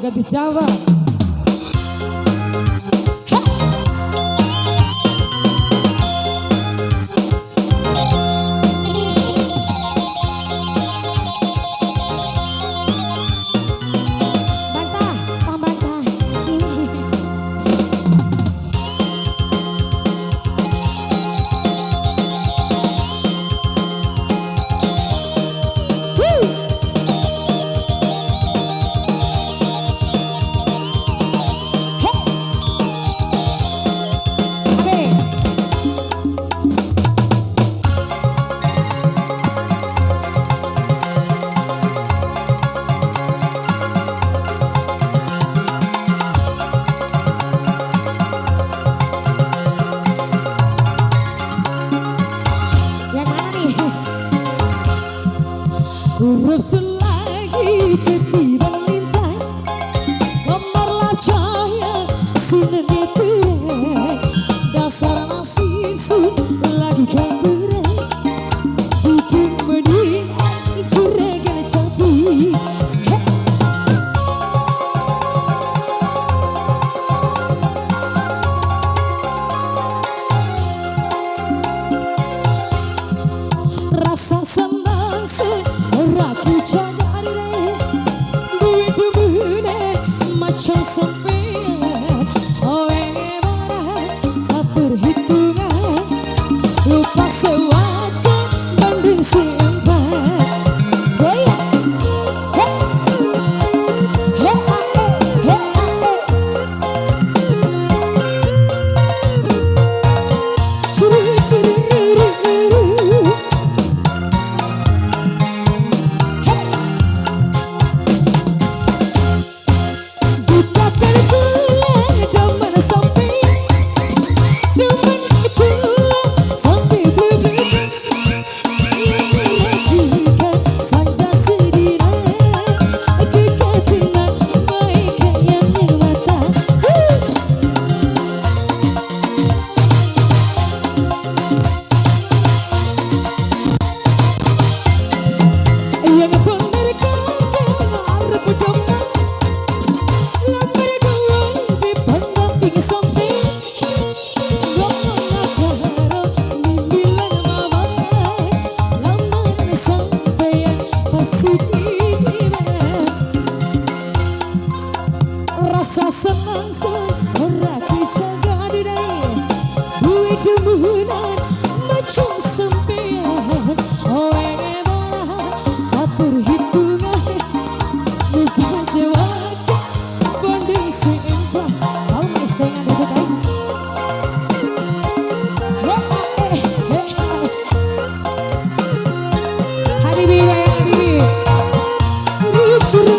gadis Jawa. Bantah, Pak Bantah. Huruf selagi ketiban lintang, gemerlap cahaya sinarnya terang. Dasar nasib sun lagi kau berat, hidup mending juragan capi. Rasa senang raku jaga diri, duit bune macam sampean. Oh ini marah tak perhitungan, lupa sewakan banding simpan. Goyang, rasa senang raku jaga diri, duit demunan macam sampean. Oh ini marah tak perhitungan, lupa sewakan banding simpan. Kau mesti ada betul. Habibi, Habibi, curu.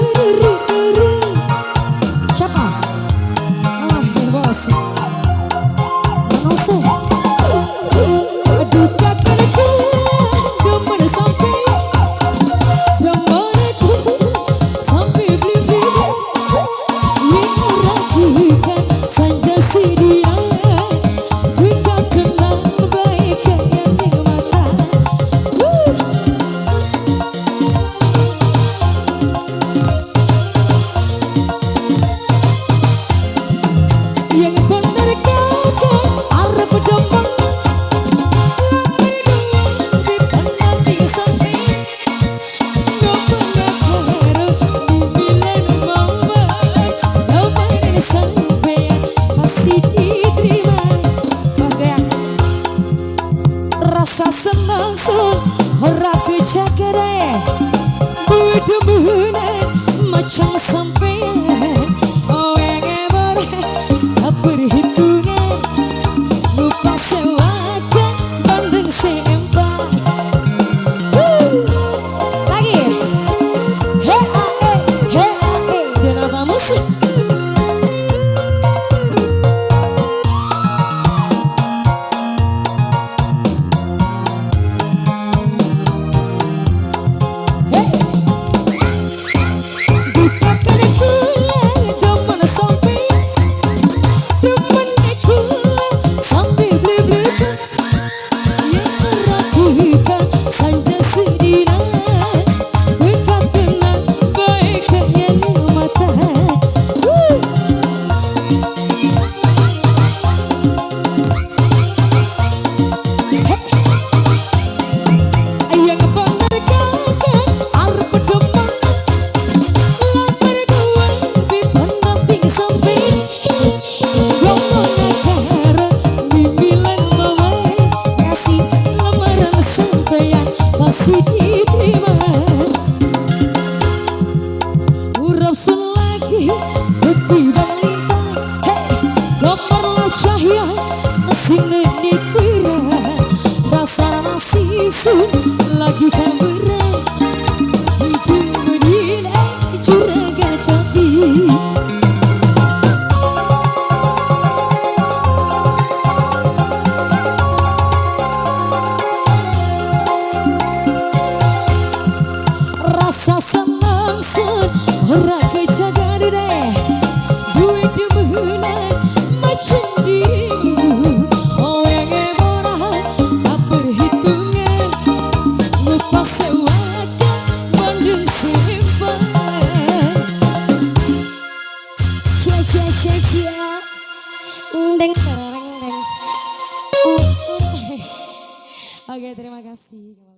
Rasa senang raku jaga diri, duit demunan macam sampean. Oh yang marah tak perhitungan, lupa sewakan banding simpan. Lagi dan apa musik. Bukan sun lagi kabaran hidup bernilai juragan capi. Rasa senang sun ora kejaga deh duit demenan macam dirimu. Oh yang murah tak berhitungan lupa sewakan Bandung simpan. Cia deng tereng deng. Oke, terima kasih.